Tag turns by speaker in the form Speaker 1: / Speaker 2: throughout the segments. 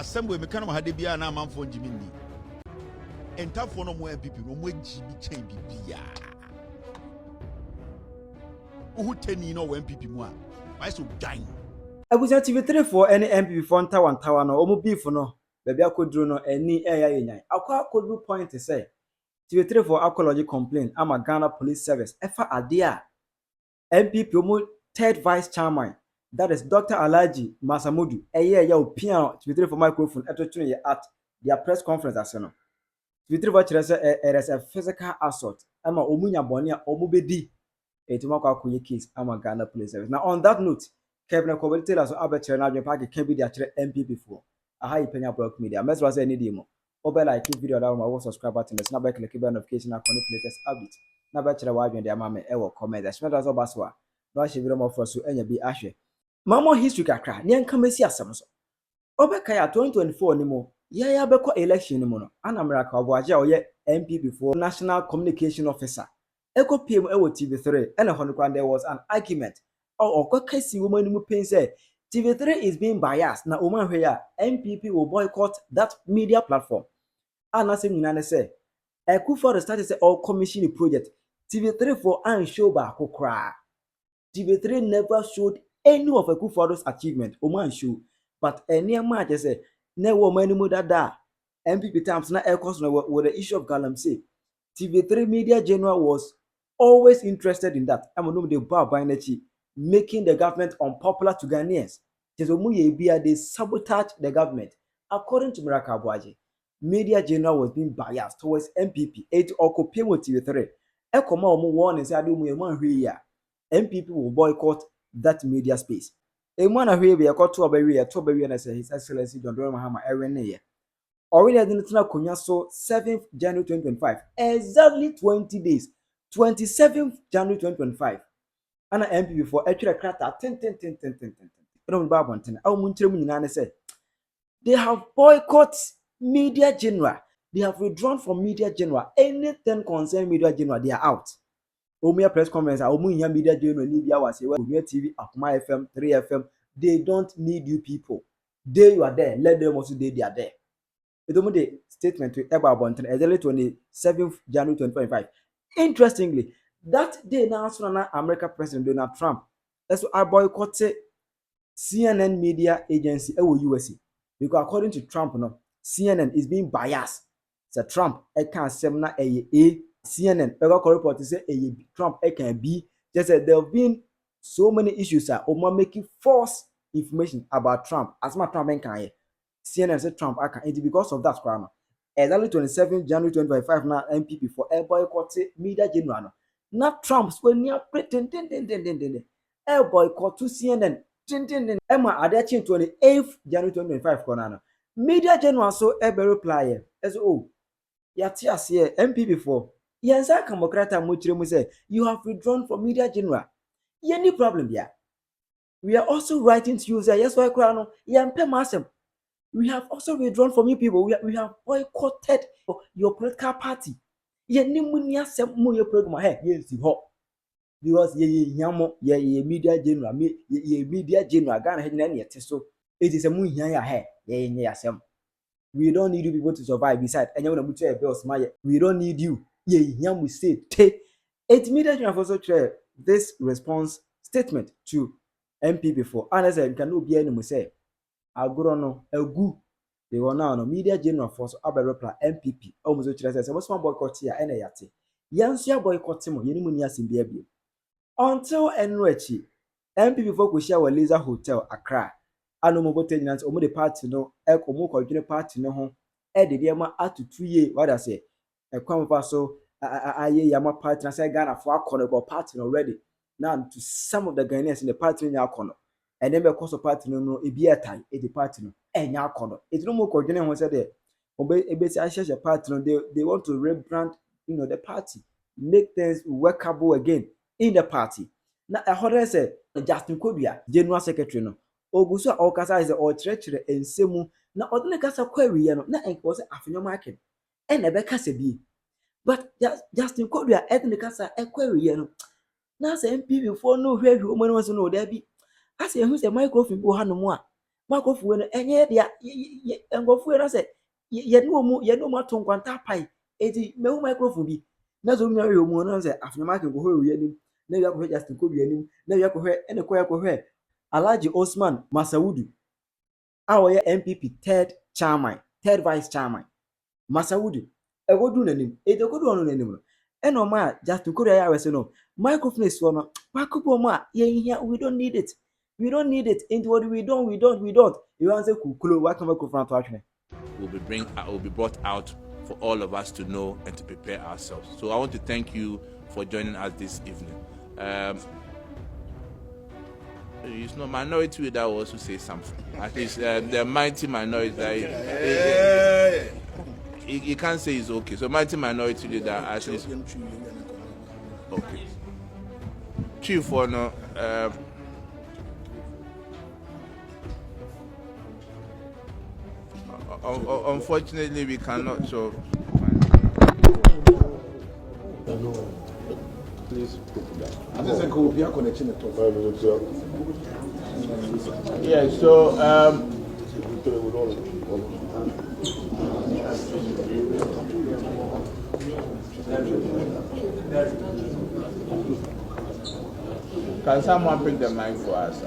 Speaker 1: assembly me kan ha de bia na amanfo njimini entafo no mo NPP no mo ajibi chen bibia who teni no NPP mu a why so dying
Speaker 2: abusa TV3 for any NPP for ntawa no omo beef no bebia akoduru no ani eya yenyan akwa akoduru point say TV3 for apology complaint ama Ghana Police Service efa ade a NPP omo third vice chairman, that is Dr. Alhaji Masamudu ya opinion TV3 for microphone at their press conference aseno TV3 for chere say it is a physical assault ama omunya boni a omubedi etima kwa akoye case ama Ghana Police Service. Now on that note, Kevin Kobel tell us about chere na adwen park can be their chere NPP for aha Penyah block media mess was any demo obe like video that one subscribe button the snap click the notification and connect latest update na ba chere wa adwen dia mama e wo comment the smell as obaswa no ahye video mo for so enya bi ahwe mama history kakra ne nka mesi asem so obeka ya 2024 ni mo ya beko election ni mo no anamra ka oboaje oye NPP for National Communication Officer eko PM ewo TV3 and honokwan there was an argument or okakasi woman ni mu pen say TV3 is being biased na woman hwe ya NPP will boycott that media platform anasem nyina ne say Akufo started say all commission project TV3 for an show ba kokra TV3 never showed any of Akufo's achievement Oman show but any man just say ne woman ni mu dada NPP times na echoes with the issue of galamsey TV3 Media General was always interested in that amonum de ba binachi making the government unpopular to Ghanaians. They sabotage the government. According to Miraka Abuaje, Media General was being biased towards NPP. It occupied with TV3. Ekoma omo warning say adu mu man hwe NPP will boycott that media space. Emwana hwe be yakoto obawie na say His Excellency John Dramani Mahama ewene ye. Already identified Konya so 7th January 2025. Exactly 20 days. 27th January 2025. Ana NPP for actually krata 10. They have boycott Media General. They have withdrawn from Media General. Anything concern Media General, they are out. Omia press conference, Omunya Media General, Libya was Omia TV, Akuma FM, 3FM. They don't need you people. They you are there. Let them also they are there. The statement to Eba Bonton, exactly 27th January 2025. Interestingly, that day now, American President Donald Trump, that's why I boycotted CNN media agency USA because according to Trump, no, CNN is being biased. So Trump, I can't say na a CNN. I got report to say a Trump, I can be. Just said there have been so many issues that are making false information about Trump. As my Trump can CNN said Trump, I can it because of that crime. Exactly 27 January 2025 now NPP for a boycott Media General. Not Trump's when you pretend a boycott to CNN. Emma Adachin 28th January 2025 Konana. Media General so ever reply as Yatias here NPP for Yansa Kamokrata Muchiremu say you have withdrawn from Media General. Any problem there? We are also writing to you say yes why Krano Yampe Masem. We have also withdrawn from you people. We have boycotted your political party. Ye nimunia sem mo your program here. Yes, because ye yamo ye Media General ye Media General Ghana head na so it is a mu hia ya here ye yasem. We don't need you people to survive. Besides, and you want to bills we don't need you. Ye yam we say take it Media General also share this response statement to NPP for and as I can no be any say agoro no egu they were now no Media General force aba reply NPP almost chira say most man boycott here na yate yanso boycott mo yenimu ni asim bia bia until enwechi NPP for ko share wa Laser Hotel Accra anomo bote nyina omo the party no ekomo kwadwene party no ho e de de ma atutu ye what I say ekwan fa so aye yama party na say Ghana for akọ go party already now to some of the Ghanaians in the party nya akọ and then because of party no e be a time e the party no enya akono it no more coordinate won say there obesi a party no they want to rebrand the party make things workable again in the party na a hodre say Justin Kobia general secretary no oguso okasa is o chire ensemu na odne kasa kwawie no na enko say afenyo market e na be kasa bi but Justin Kobia edne kasa ekwawie no na say MPP for no hwehwe o mo no so no da bi as you say microphone go hanom a microphone no enye dia engofo na say ye no mu aton kwanta pai eti mehu microphone bi na zo nya we mu no say afna mark go ho we anim na wi akọ Justin Kobe anim na wi akọ ene ko yakọ Alhaji Osman Masawudu awoye NPP third Vice Chairman Masawudu egodu nanim egodu onu nanim no eno ma Justin Kobe ya wese no microphone is one pakupo ma ye we don't need it into what we don't you answer kukulo what microphone to atwene
Speaker 3: will be brought out for all of us to know and to prepare ourselves. So I want to thank you for joining us this evening. It's not minority that will also say something. At least the mighty minority that he can't say it's okay. So mighty minority leader at least okay. Chief for no. Unfortunately, we cannot. So,
Speaker 4: please.
Speaker 3: Yeah. So, can someone pick the mic for us?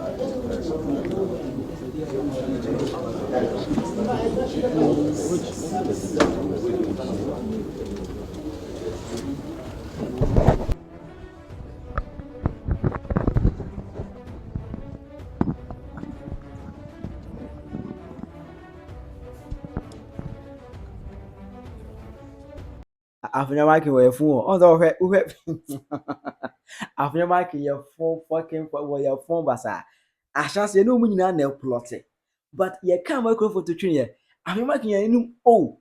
Speaker 2: After making your phone, although after making your phone fucking for your phone basa. I shall say no money na plot it. But you can't microphone to train. After making your
Speaker 3: will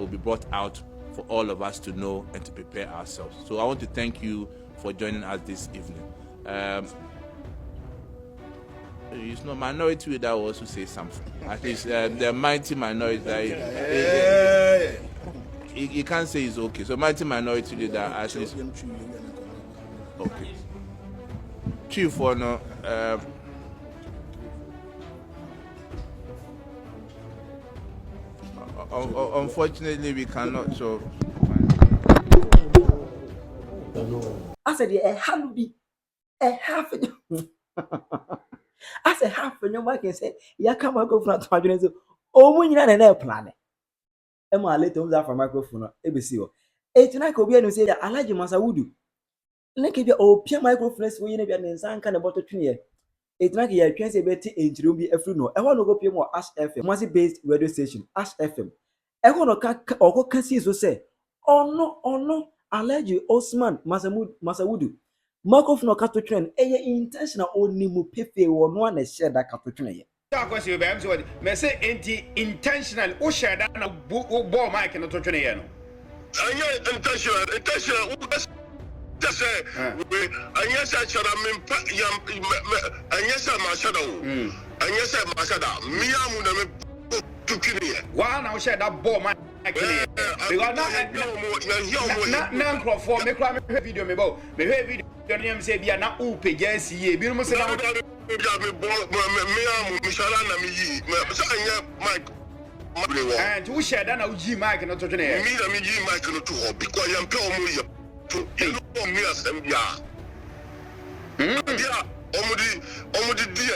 Speaker 3: be brought out for all of us to know and to prepare ourselves. So I want to thank you for joining us this evening. It's not minority that will also say something. At least the mighty minority that he can't say it's okay. So mighty minority leader at least okay. Chief for no. Unfortunately, we cannot. So,
Speaker 2: I said, a half be a half. I said, half when your wife can say, "Ya come go from 200." Oh, when you're not an airplane. Emma later was from microphone. ABC. Tonight could be able to say that Alhaji Masawudu. Like if you open microphone, we never and some kind of bottle tree. It's like you can say better in Ruby every no. I want to go pay more Ash FM, Massy based radio station, Ash FM. I want to can see so say, oh no, Alhaji Osman Masawudu. Microphone kato trend, intentional only mu pepe or no one share that kato trend.
Speaker 5: Question be so me say intentional o share that na ball mic no to twene ye no
Speaker 4: Anya intentional just say anya say chara me anya say ma shada o anya say ma shada me amu na me to twene ye
Speaker 5: wa na o share that ball mic because na crofo me kra me video me bo me video dem say bia na o page si ye bi no say na
Speaker 4: me amu me shara na me yi me say anya mic
Speaker 5: and who share that na uji mic no to twene ye
Speaker 4: me na me yi mic no to ho because yam pe omo ye to you know me asem bia dia omo di dia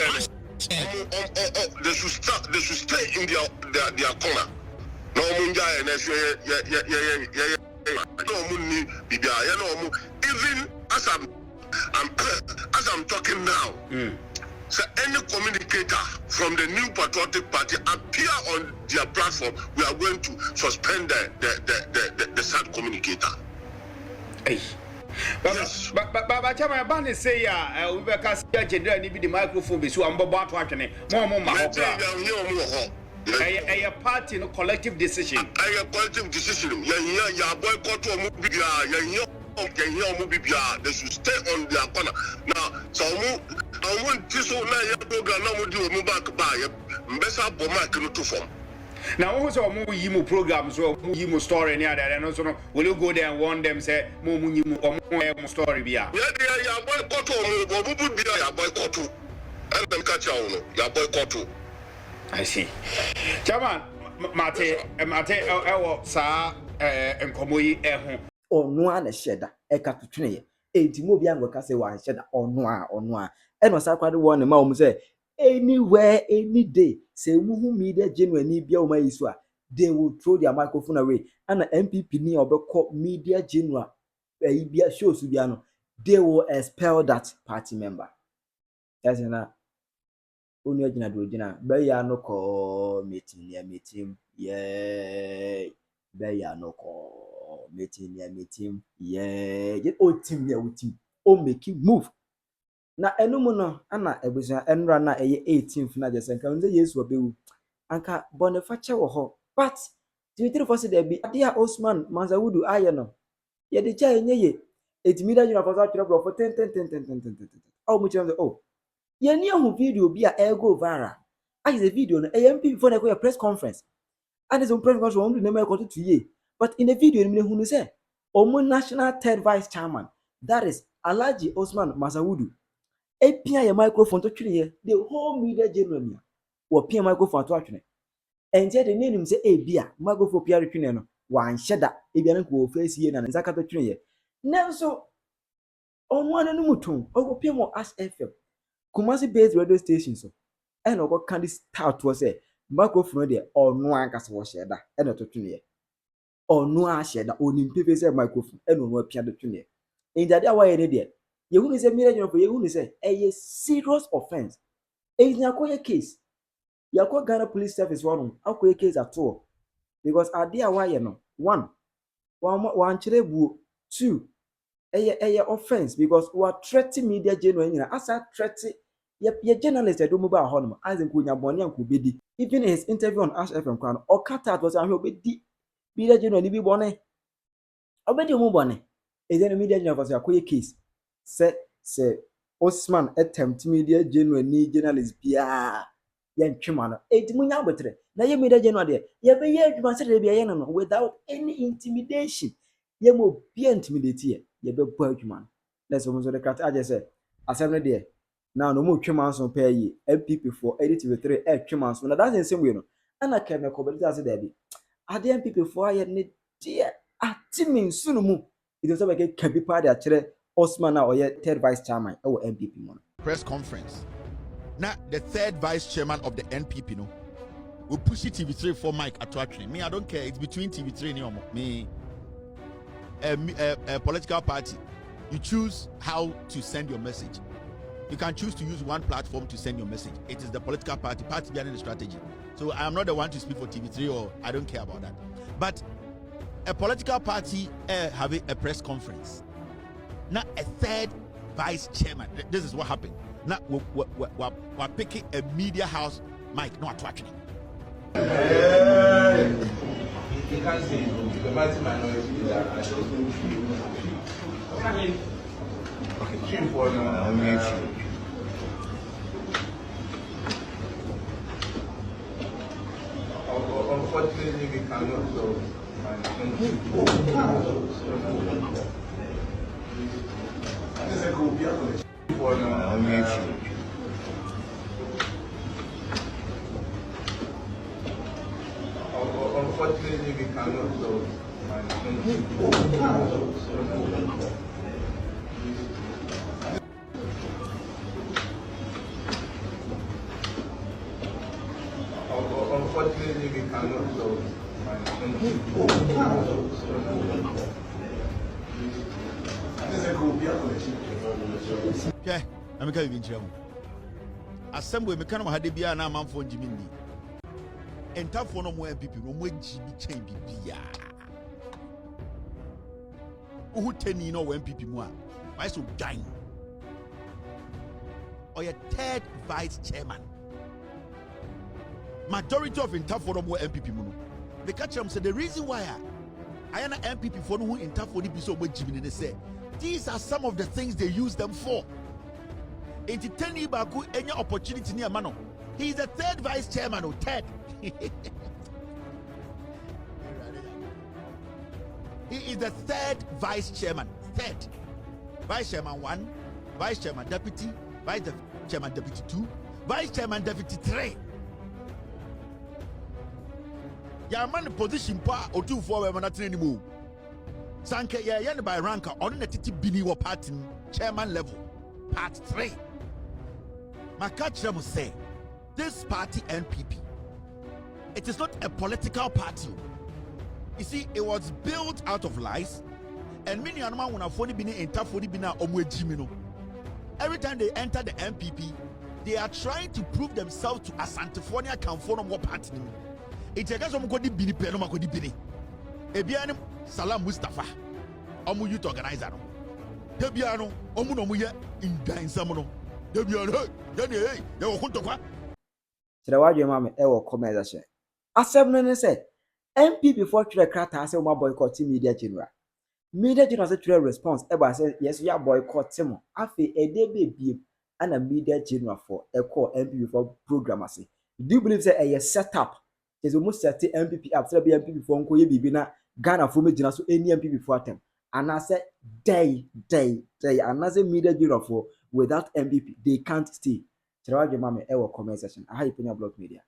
Speaker 4: they should stay in their corner no munja e na ye no munni bibia ye no mu even as I'm talking now so any communicator from the New Patriotic Party appear on their platform, we are going to suspend the sad communicator.
Speaker 5: Hey. But Chairman, Bani say we be cast agenda ni be the microphone be so am bobo ato atwene mo ma ho a party no collective decision.
Speaker 4: A collective decision. Ya boycott o mu bibia ya they should stay on their corner. Now, so I want to so now you program now do move back by mbesa boma kinu to form.
Speaker 5: Now who so mu yimu program so mu yimu story near there and so will you go there and warn them say mu yimu story bia.
Speaker 4: Ya boycott o mu bia ya boycott. And then catch on ya boycott.
Speaker 5: I see. Chairman, Mate, ewo sa enkomoyi eho.
Speaker 2: Ono a na sheda e ka tutwene ye. Enti mo bia ngoka se wan sheda ono a. E no sa kwade won ne ma wo say anywhere any day say muhu media genuine bia o ma yisu a they will throw their microphone away. And the NPP ni obeko media genuine bia shows bia no they will expel that party member. That's na only agina do gina be ya no ko meeting yeah be ya no ko meeting yeah get o team ya with team o making move na enum no ana ebusa enra na eye 18th na jesen kan ze Yesu obewu anka Boniface wo ho but TV3 for say there be adia Osman Manzawudu aye no ye de cha enye ye etimi da jina for sa tire for 10 oh mu chire oh ye ni ahu video bi a ego viral is a video no MP before na press conference and is on press conference on na make to ye but in the video ni hunu say omo national third vice chairman that is Alhaji Osman Manzawudu epia ye microphone to twene ye the whole media genuine wo pia microphone to atwene enje de nenim say bia microphone pia retwene no wan hyeda ebia na ko face ye na nzaka to twene ye nanso onwo anu mutum o pia mo as FM Kumasi based radio station so and o can this start was say microphone there or no anka se wo hyeda e na to twene ye onu a hyeda onimpepe say microphone e no no pia to twene ye enje de awaye de de Yehuni say media journal for Yehuni say a serious offense. It's a case. Yakwa Ghana Police Service one akoye case at all. Because idea why you know one chirebu two a offense because we are threatening media genuine as a threat ye journalist do mobile honum as in kunya boni an kubedi even his interview on Ash FM crown or cut out was an obedi media genuine bi boni obedi mo boni is the media journal for akoye case say Osman attempt media genuine journalist bia yan twema edmunya abotre na ye media genuine de ye be ye adwuma se de bia ye no without any intimidation ye mo bia intimidate ye be bo adwuma let's almost the cat aje say assembly de now no mo twema so pay yi NPP for TV3 twema so na that's the same way no ana keme ko be say de bi ade NPP for ye ne de atimin sunu mu it is so be ke bi pa de a kire Osman or third vice chairman or NPP mon.
Speaker 1: Press conference. Now the third vice chairman of the NPP no will push it TV3 for Mike attraction. Me, I don't care. It's between TV3 and me. A political party. You choose how to send your message. You can choose to use one platform to send your message. It is the political party behind the strategy. So I am not the one to speak for TV3 or I don't care about that. But a political party having a press conference. Now a third vice chairman. This is what happened. Now we're picking a media house mic, not attraction.
Speaker 3: You can't say the minority that unfortunately we cannot solve unfortunately we cannot solve unfortunately we cannot solve
Speaker 1: yeah, I'm going to be assembly mekano hade bia na amamfo njimindi entafo no mo MPP no mo jibi chain bibia uhu teni no MPP mu a why so gang or your third vice chairman majority of entafo no mo MPP mu no they catch them say the reason why I am MPP for no who entafo ni bi so mo jibi ne say these are some of the things they use them for. Entertaining Baku any opportunity near Mano. He is the third vice chairman or third. He is the third vice chairman. Third. Vice chairman 1, vice chairman deputy, vice chairman deputy 2, vice chairman deputy 3. ya man position pa otu for we man atene mu sanke ye by rank on the titi bini wo party chairman level part 3 Makachram say this party NPP, it is not a political party. You see, it was built out of lies, and many animal when afoni bini entafoni bina omwe jimino. Every time they enter the NPP, they are trying to prove themselves to Asantefonia Camphonum what party. It's a guys omukodi bini penoma kodi bini. Ebianim Salam Mustafa, omu youth organizer. Debiano omu no muye in samono. Debiano hey they will come to kwa.
Speaker 2: Thrɛatning mama ɛwɔ comment section. Asɛm no say NPP for thrɛ krata say we boycott media general. Media general say thrɛ response eba say yes we are boycott mo. Afi ede be ana media general for ɛkɔ NPP for program ase. Do you believe say a setup is almost set NPP up say be NPP for nko ye bibi na Ghana for me gyina so any NPP for atem. And I said day and as a media general for without NPP they can't stay. Thrɛatning mama ɛwɔ comment section. I Penyah Block Media.